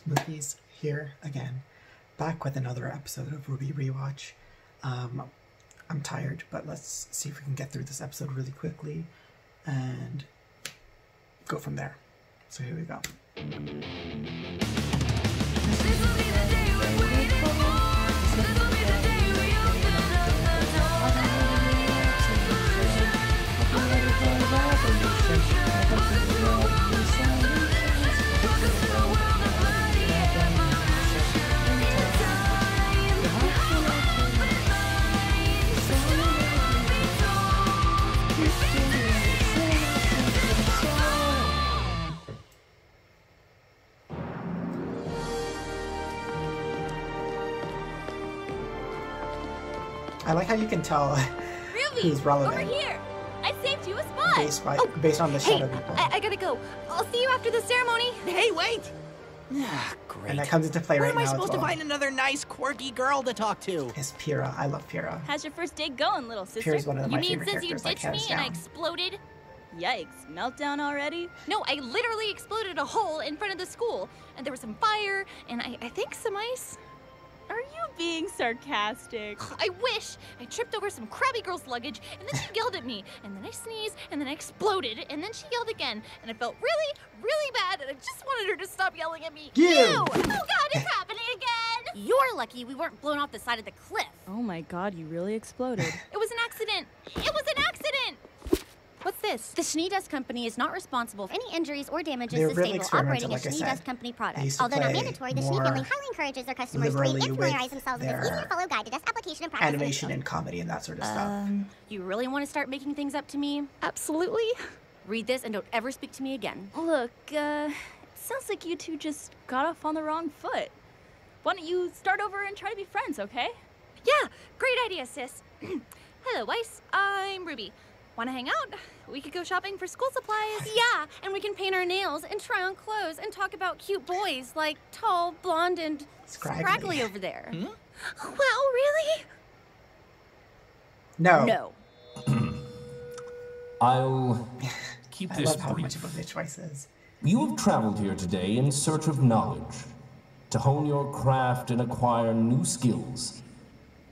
Smoothies here again, back with another episode of RWBY Rewatch. I'm tired, but let's see if we can get through this episode really quickly and go from there. So here we go. I like how you can tell who's relevant. Over here! I saved you a spot! Based on the shadow people. I gotta go. I'll see you after the ceremony. Hey, wait! Ah, great. And that comes into play right now. Where am I supposed to find another nice, quirky girl to talk to? It's Pyrrha. I love Pyrrha. How's your first date going, little sister? Pyrrha's one of my favorite characters. You mean since you ditched me and I exploded? Yikes, meltdown already? No, I literally exploded a hole in front of the school. And there was some fire, and I think some ice. Are you being sarcastic? I wish! I tripped over some crabby girl's luggage, and then she yelled at me, and then I sneezed, and then I exploded, and then she yelled again, and I felt really, really bad, and I just wanted her to stop yelling at me. Ew! Oh God, it's happening again! You're lucky we weren't blown off the side of the cliff. Oh my God, you really exploded. It was an accident! It was an accident! What's this? The Schnee Dust Company is not responsible for any injuries or damages They're sustained really while operating experimental, a like I Schnee said. Dust Company They product. used to Although not play mandatory, the Schnee more family highly encourages their customers to liberally read and familiarize with themselves with an their easy-to-follow guide to dust application and practice. animation and comedy and that sort of stuff. You really want to start making things up to me? Absolutely. Read this and don't ever speak to me again. Look, it sounds like you two just got off on the wrong foot. Why don't you start over and try to be friends, okay? Yeah, great idea, sis. Hello, Weiss. I'm Ruby. Wanna hang out? We could go shopping for school supplies. Yeah, and we can paint our nails and try on clothes and talk about cute boys like tall, blonde, and scraggly over there. Well, really? No. No. I'll keep I this love how brief. much of a bitch Weiss is. You have traveled here today in search of knowledge, to hone your craft and acquire new skills.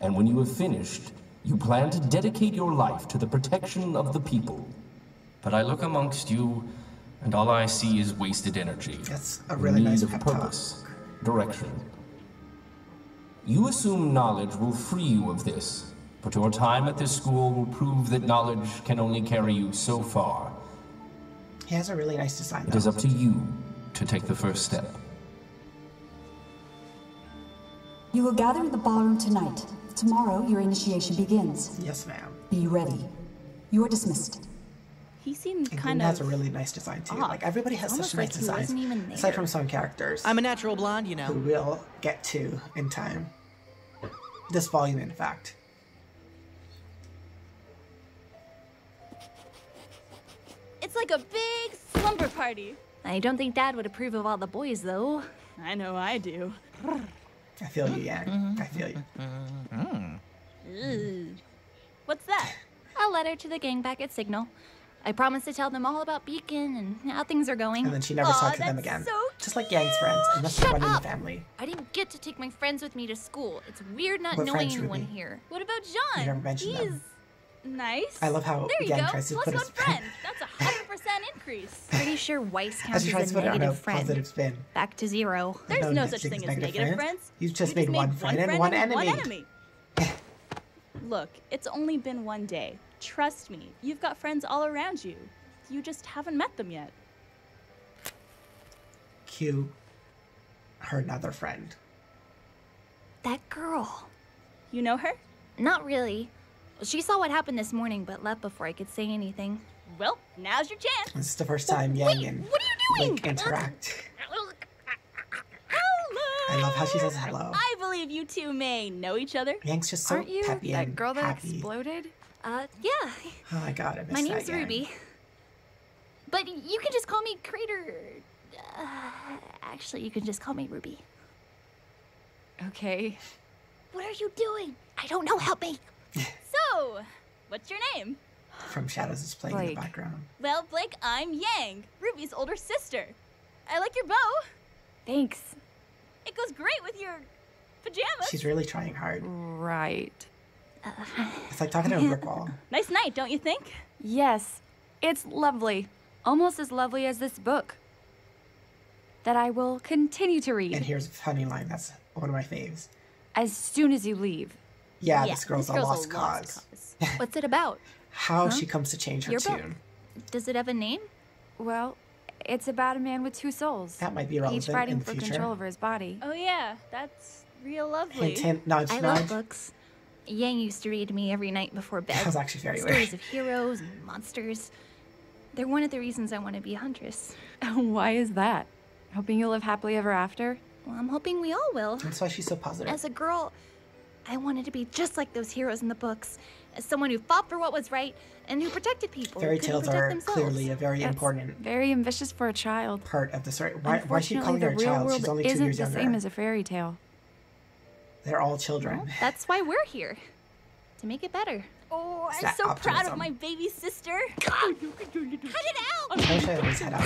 And when you have finished, you plan to dedicate your life to the protection of the people. But I look amongst you, and all I see is wasted energy. That's a really nice need pep of talk. purpose, direction. You assume knowledge will free you of this, but your time at this school will prove that knowledge can only carry you so far. He has a really nice design, It is up to you to take the first step. You will gather in the ballroom tonight. Tomorrow, your initiation begins. Yes, ma'am. Be ready. You are dismissed. He seemed And kind Glenn of has a really nice design, too. off. Like, everybody has Almost such nice like he designs. wasn't even Aside there. from some characters I'm a natural blonde, you who know. we'll get to in time. This volume, in fact. It's like a big slumber party. I don't think Dad would approve of all the boys, though. I know I do. I feel you, Yang. I feel you. What's that? A letter to the gang back at Signal. I promised to tell them all about Beacon and how things are going. And then she never talked to them that's again. so Just like Yang's friends, unless they're Shut running the up. family. I didn't get to take my friends with me to school. It's weird not What knowing friends, anyone Ruby? here. What about You John? never mentioned He's them. nice. I love how There you Yang go. tries to Plus put one his friend. That's 100% increase. Pretty sure Weiss As counts she as tries to a put it on a negative friend. positive spin. Back to 0. There's no such thing as negative friends. You just made one friend and one enemy. Look, it's only been one day. Trust me, you've got friends all around you. You just haven't met them yet. Cue her another friend. That girl. You know her? Not really. She saw what happened this morning, but left before I could say anything. Well, now's your chance. This is the first time Yang and What are you doing? Link interact. Hello. I love how she says hello. I believe you two may know each other. Yang's just so Aren't you peppy that and girl that happy. exploded? Yeah. Oh my god, I miss My that name's Yang. Ruby. But you can just call me Crater. Actually, you can just call me Ruby. Okay. What are you doing? I don't know. Help me. So, what's your name? From Shadows is playing in the Blake. background. Well, Blake, I'm Yang, Ruby's older sister. I like your bow. Thanks. It goes great with your pajamas. She's really trying hard. Right. It's like talking to a brick wall. Nice night, don't you think? Yes, it's lovely. Almost as lovely as this book that I will continue to read And here's a funny line. That's one of my faves. as soon as you leave. Yeah, this girl's a lost cause. What's it about? How she comes to change her Your book? tune. Does it have a name? Well, it's about a man with two souls. That might be relevant Each fighting in the for future. control over his body. Oh yeah, that's real lovely. Hint, hint, nudge, I nudge. love books. Yang used to read me every night before bed. That was actually very Stories weird. of heroes and monsters. They're one of the reasons I want to be a huntress. Why is that? Hoping you'll live happily ever after? Well, I'm hoping we all will. That's why she's so positive. As a girl, I wanted to be just like those heroes in the books. As someone who fought for what was right and who protected people. Fairy who couldn't tales protect are themselves. clearly a very That's important very ambitious for a child. part of the story. Why is she Unfortunately, calling her a the real child? world She's only 2 isn't years the younger. same as a fairy tale. They're all children. Well, that's why we're here. To make it better. Oh, It's I'm that so proud optimism. of my baby sister. Cut it out! I wish I always had a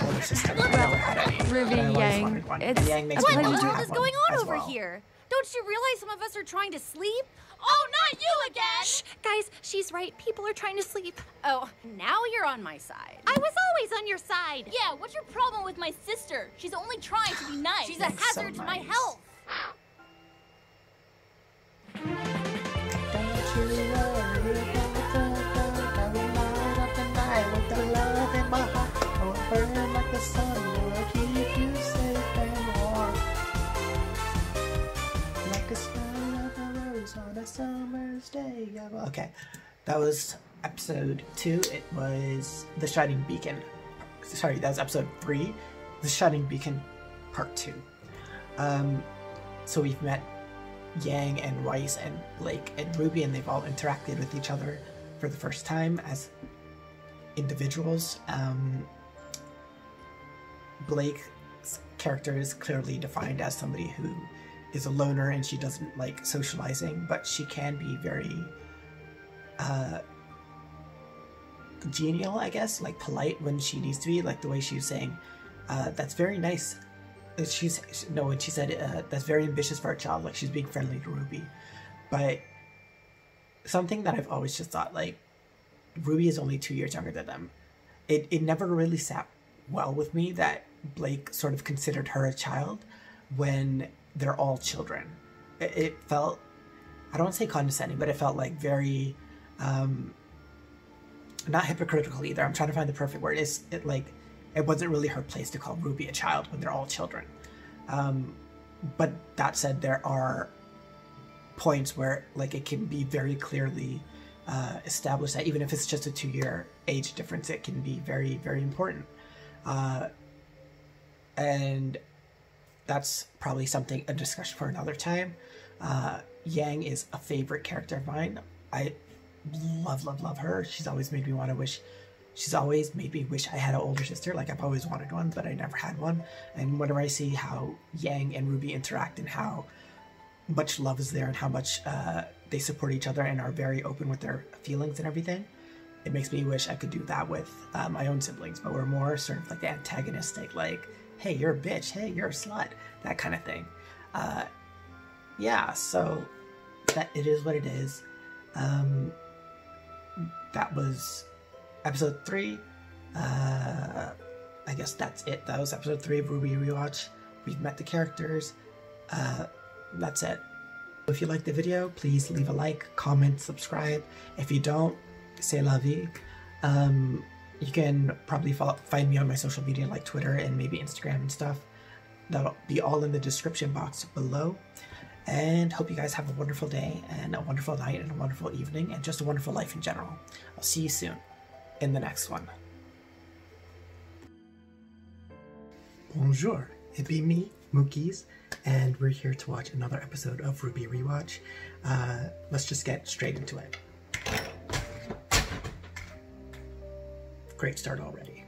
older sister. I never had it. But I Ruby, always Yang, wanted one. it's And Yang makes a me What in want the to world have is one going on as over well. here? Don't you realize some of us are trying to sleep? Oh, not you again! Shh, guys, she's right. People are trying to sleep. Oh, now you're on my side. I was always on your side. Yeah, what's your problem with my sister? She's only trying to be nice. She's a That's so hazard to my nice. health. Don't you worry about the light of the night with the love in my heart. I will burn like the sun, will keep you safe and warm. Like a smell of a rose on a summer's day. Okay, that was episode 2. It was The Shining Beacon. Sorry, that was episode 3. The Shining Beacon part 2. So we've met Yang and Rice and Blake and Ruby, and they've all interacted with each other for the first time as individuals. Blake's character is clearly defined as somebody who is a loner and she doesn't like socializing, but she can be very genial, I guess, like polite when she needs to be, like the way she was saying, that's very nice. When she said that's very ambitious for a child, like she's being friendly to Ruby. But something that I've always just thought, like, Ruby is only 2 years younger than them. It never really sat well with me that Blake sort of considered her a child when they're all children. It felt, I don't want to say condescending, but it felt like very, not hypocritical either. I'm trying to find the perfect word. It wasn't really her place to call Ruby a child when they're all children. But that said, there are points where like it can be very clearly established that even if it's just a 2-year age difference, it can be very, very important. And that's probably a discussion for another time. Yang is a favorite character of mine. I love her. She's always made me wish I had an older sister. Like, I've always wanted one, but I never had one. And whenever I see how Yang and Ruby interact and how much love is there and how much they support each other and are very open with their feelings and everything, it makes me wish I could do that with my own siblings, but we're more sort of like the antagonistic, like, hey, you're a bitch, hey, you're a slut, that kind of thing. Yeah, so that it is what it is. That was episode 3. I guess that's it. That was episode 3 of RWBY RWCH. We've met the characters. That's it. If you liked the video, please leave a like, comment, subscribe. If you don't, c'est la vie. You can probably find me on my social media like Twitter and maybe Instagram and stuff. That'll be all in the description box below. And hope you guys have a wonderful day and a wonderful night and a wonderful evening and just a wonderful life in general. I'll see you soon in the next one. Bonjour, it be me, Mookies, and we're here to watch another episode of RWBY RWCH. Let's just get straight into it. Great start already.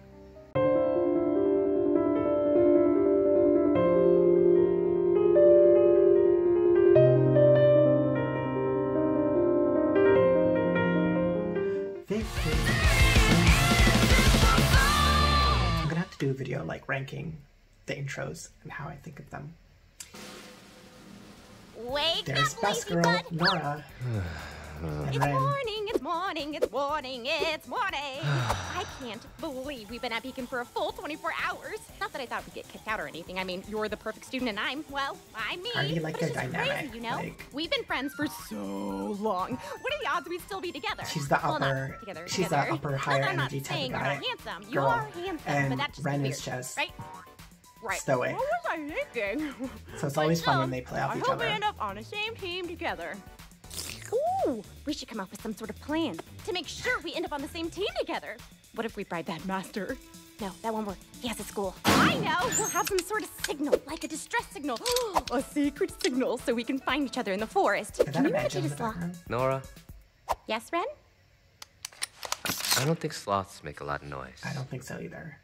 I'm gonna have to do a video like ranking the intros and how I think of them. Wake There's up, best lazy girl, bud. Nora. It's morning, it's morning, it's morning, it's morning. I can't believe we've been at Beacon for a full 24 hours. Not that I thought we'd get kicked out or anything. I mean, you're the perfect student and I'm me. Are you like but it's their just dynamic? crazy, you know? Like, We've been friends for so long. What are the odds we'd still be together? she's the Well, not upper, together, she's together. the upper Well, higher I'm not energy type saying of you're guy. not handsome. You Girl. are handsome, And but that's just Ren weird, is just right? Right. stoic. What was I thinking? So it's always fun when they play off I each hope we other. end up on the same team together. Ooh, we should come up with some sort of plan to make sure we end up on the same team together. What if we bribe that master? No, that won't work. He has a school. I know! We'll have some sort of signal, like a distress signal. A secret signal, so we can find each other in the forest. Is that Can a you mansion imitate in a the sloth? background? Nora, Yes, Ren? I don't think sloths make a lot of noise. I don't think so either.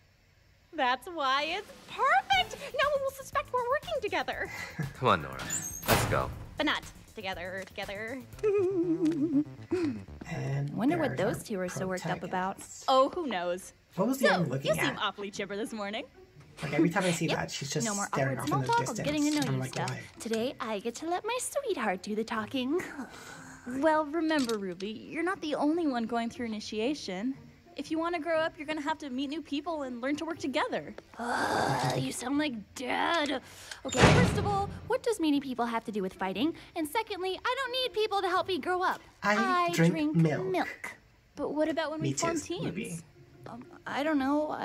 That's why it's perfect! No one will suspect we're working together. Come on, Nora. Let's go. But not together. And Wonder what there's those our two are so worked up about. protagonists. Oh, who knows? What was the So, I'm you looking seem at? awfully chipper this morning. Like every time I see that, she's just No more staring awkward off in small the talk, distance. getting to know I'm you like, stuff. why? Today, I get to let my sweetheart do the talking. Well, remember, Ruby, you're not the only one going through initiation. If you want to grow up, you're going to have to meet new people and learn to work together. You sound like Dad. Okay, first of all, what does meeting people have to do with fighting? And secondly, I don't need people to help me grow up. I drink milk. But what about when Me we form too, teams? Ruby. I don't know.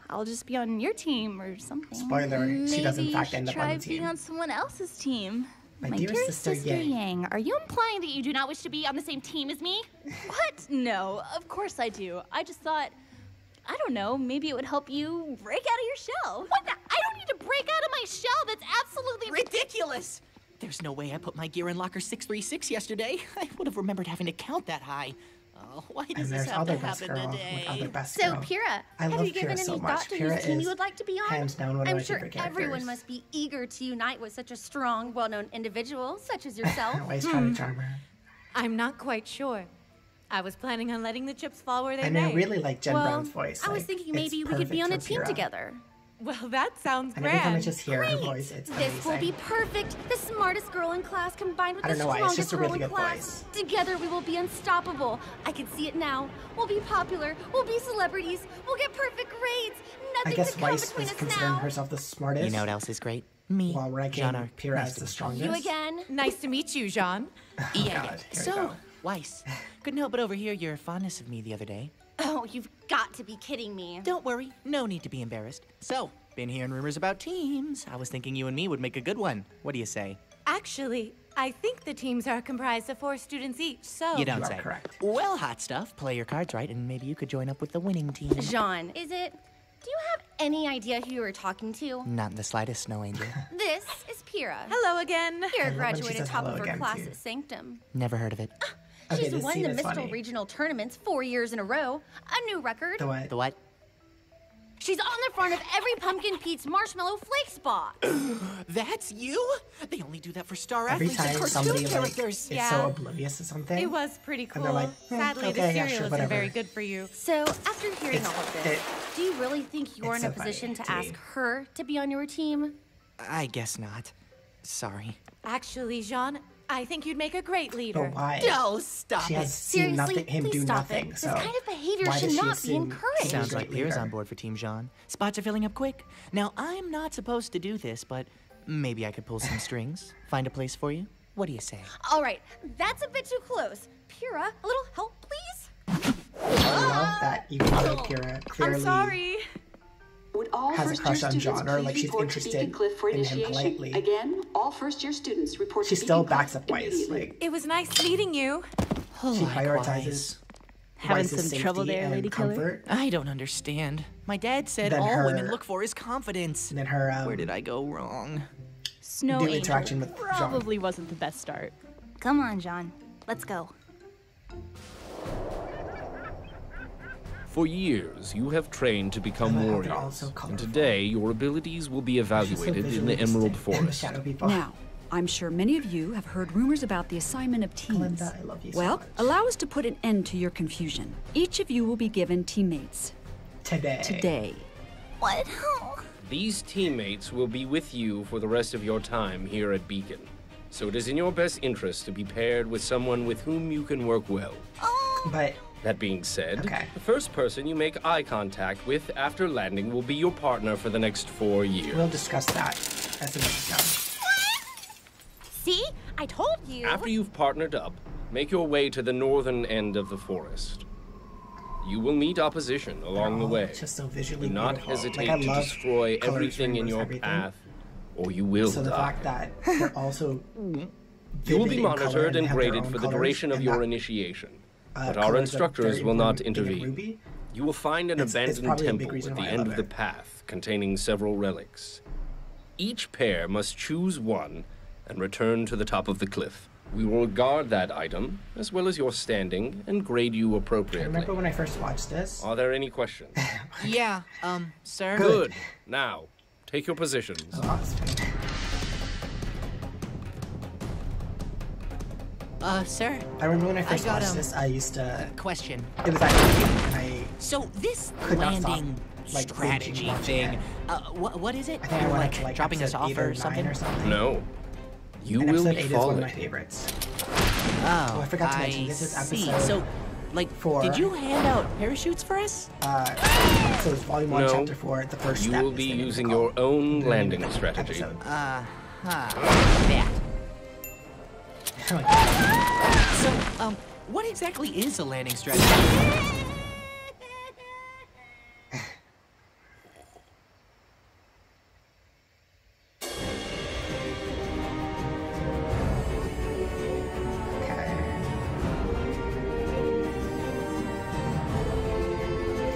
I'll just be on your team or something. Spoiler, she does in Maybe fact you end should up on try the being team. on someone else's team. My My dear dearest sister Yang. Yang, are you implying that you do not wish to be on the same team as me? What? No, of course I do. I just thought, I don't know, maybe it would help you break out of your shell. What the? I don't need to break out of my shell. That's absolutely Ridiculous! There's no way I put my gear in locker 636 yesterday. I would have remembered having to count that high. Oh, why does And this there's have other to best happen girl today? with other best So, girl. Pyrrha, I have love you given Pyrrha so any much. thought to Pyrrha whose team is you would like to be on? hands down one of I'm my sure favorite characters. everyone must be eager to unite with such a strong, well-known individual such as yourself. Always trying to charm her. I'm not quite sure. I was planning on letting the chips fall where they And may. I really like Jen well, Brown's voice. I was like, thinking it's maybe we could be on a perfect for team Pyrrha. together. Well, that sounds And every time I grand. just hear her voice, it's This will amazing. be perfect. The smartest girl in class combined with I the don't know why, it's strongest just a girl really in good class. voice. Together we will be unstoppable. I can see it now. We'll be popular. We'll be celebrities. We'll get perfect grades. I Nothing guess can come Weiss between is us considering now. herself the smartest. You know what else is great? Me. While ranking Jean-Arc. Pyrrha Nice as to the meet strongest. You again. Nice to meet you, Jean. Yeah. God, here we So, go. Weiss, couldn't help but overhear your fondness of me the other day. Oh, you've got to be kidding me. Don't worry, no need to be embarrassed. So, been hearing rumors about teams. I was thinking you and me would make a good one. What do you say? Actually, I think the teams are comprised of 4 students each, so... You don't You are say. correct. Well, hot stuff. Play your cards right, and maybe you could join up with the winning team. Jean, is it? Do you have any idea who you were talking to? Not in the slightest, no, Angel. This is Pyrrha. Hello again. Pyrrha love when she graduated says top hello of her again, class too. at Sanctum. Never heard of it. Okay, She's this won scene the is Mistle funny. Regional tournaments 4 years in a row. A new record. The what? The what? She's on the front of every Pumpkin Pete's Marshmallow Flakes box. That's you? They only do that for star Every athletes and time cartoon somebody like, characters. is Yeah. so oblivious to something. It was pretty And cool. they're like, Sadly, okay, the yeah, cereal sure, isn't whatever. very good for you. So, after hearing It's- all of it- this, do you really think you're it's in a so funny position to to ask me. her to be on your team? I guess not. Sorry. Actually, Jean, I think you'd make a great leader. But why? Oh, stop She it. has seen Seriously, him please do stop nothing. it. So This kind of behavior why should does she not be assume encouraged. she's Sounds a like great Pierre's leader? on board for Team Jean. Spots are filling up quick. Now, I'm not supposed to do this, but maybe I could pull some strings, find a place for you. What do you say? All right, that's a bit too close. Pyrrha, a little help, please? I love that even though Pyrrha clearly I'm sorry. Would all has a first-year crush on students John, or like please she's report to interested Beacon Cliff for in him initiation? politely. Again, all first-year students report She to still Beacon backs Cliff up Weiss. immediately. Like It was nice meeting you. she prioritizes Having Weiss's some trouble safety there, and Lady Killer? comfort. I don't understand. My dad said Then all her- women look for is confidence. And then her Where did I go wrong? Snow new Angel interaction with Jean. probably wasn't the best start. Come on, John. Let's go. For years, you have trained to become I love how they're all warriors, so and colorful. today your abilities will be She's so evaluated in visually the Emerald distinct and the Forest. shadow people. Now, I'm sure many of you have heard rumors about the assignment of teams. Glinda, I love you so Well, much. allow us to put an end to your confusion. Each of you will be given teammates Today. today. What? These teammates will be with you for the rest of your time here at Beacon. So it is in your best interest to be paired with someone with whom you can work well. But that being said, okay. The first person you make eye contact with after landing will be your partner for the next 4 years. We'll discuss that as soon as it's done. See? I told you. After you've partnered up, make your way to the northern end of the forest. You will meet opposition along the way. Just so visually Do not beautiful. hesitate like, to destroy everything in your path, or you will so die. the fact that they're also you will be monitored and graded for the duration of your initiation, but our instructors will not intervene. You will find an abandoned temple at the end of the path containing several relics. Each pair must choose one and return to the top of the cliff. We will guard that item, as well as your standing, and grade you appropriately. I remember when I first watched this. Are there any questions? Yeah, sir. Good. Now, take your positions. Sir? I remember when I first watched this, I used to... Question. It was actually... So this could not stop, landing like, strategy thing, what is it? I think I went to, like, dropping us off or something? No. You and will episode be 8 is one of followed. my favorites. Oh, I forgot to mention, this is episode So, like, 4. did you hand out parachutes for us? So it's volume 1, No. chapter 4, the first You step. will be using your own landing strategy. That. So, what exactly is a landing strategy?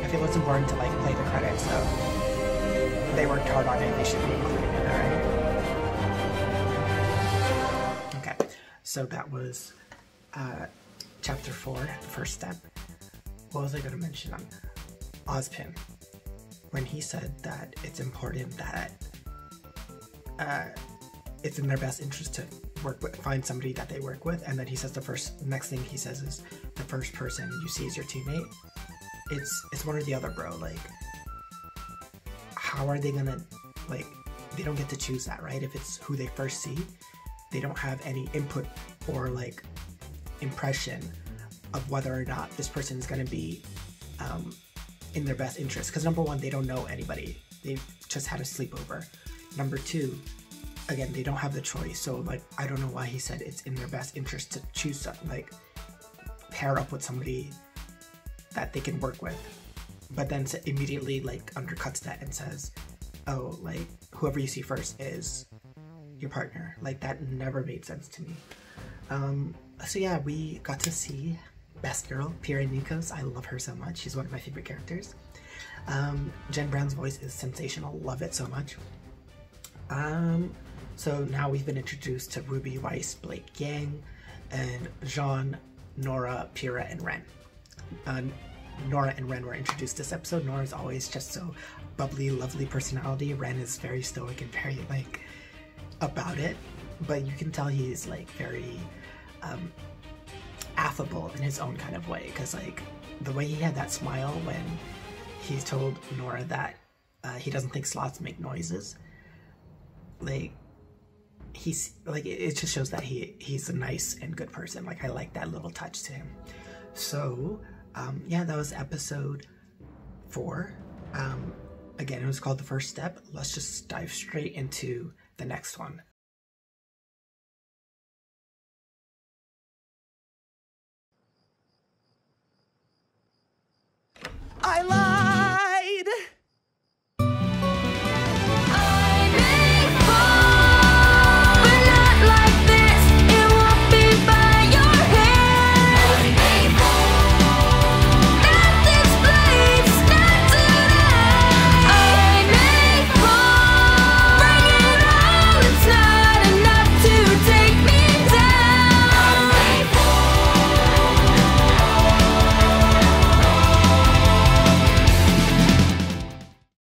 I feel it's important to like play the credits, so they worked hard on it, they should be included in it, alright? Okay, so that was chapter 4, the first step. What was I going to mention on Ozpin? When he said that it's important that it's in their best interest to find somebody that they work with, and then he says next thing he says is the first person you see is your teammate. It's one or the other, bro. Like, how are they gonna, like, they don't get to choose that, right? If it's who they first see, they don't have any input or like impression of whether or not this person is gonna be in their best interest. Because number one, they don't know anybody. They've just had a sleepover. Number two, again, they don't have the choice. So like, I don't know why he said it's in their best interest to choose something, like pair up with somebody that they can work with, but then immediately like undercuts that and says, oh, like whoever you see first is your partner. Like that never made sense to me. So yeah, we got to see Best Girl, Pira Nikos. I love her so much. She's one of my favorite characters. Jen Brown's voice is sensational. Love it so much. So now we've been introduced to Ruby, Weiss, Blake, Yang, and Jean, Nora, Pira, and Ren. Nora and Ren were introduced this episode. Nora's always just so bubbly, lovely personality. Ren is very stoic and very like about it, but you can tell he's like very affable in his own kind of way, because like the way he had that smile when he told Nora that he doesn't think sloths make noises, like he's like, it just shows that he's a nice and good person. Like I like that little touch to him. So yeah, that was episode 4. Again, it was called The First Step. Let's just dive straight into the next one. I lied!